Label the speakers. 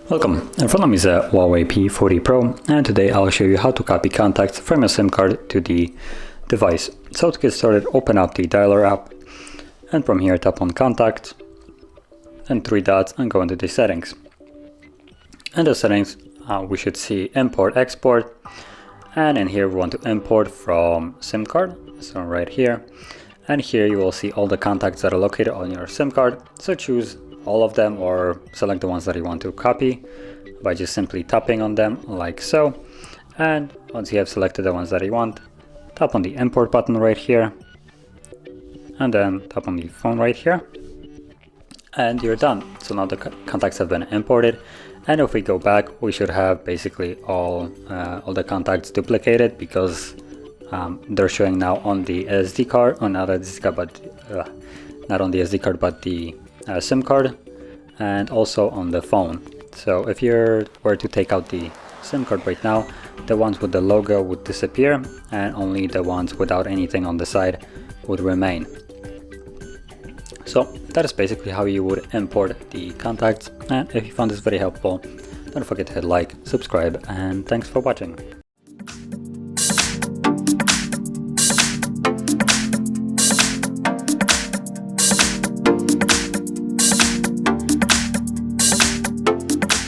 Speaker 1: Welcome, in front of me is a HUAWEI P40 Pro, and today I'll show you how to copy contacts from your SIM card to the device. So to get started, open up the dialer app, and from here tap on Contact, and 3 dots, and go into the settings. In the settings, we should see Import Export, and in here we want to import from SIM card, so right here. And here you will see all the contacts that are located on your SIM card, so choose all of them or select the ones that you want to copy by just simply tapping on them like so. And once you have selected the ones that you want, tap on the import button right here, and then tap on the phone right here, and you're done. So now the contacts have been imported, and if we go back, we should have basically all the contacts duplicated because they're showing now on the SD card, not on the SD card, but the SIM card, and also on the phone. So if you were to take out the SIM card right now, the ones with the logo would disappear and only the ones without anything on the side would remain. So that is basically how you would import the contacts, and if you found this very helpful, don't forget to hit like, subscribe, and thanks for watching.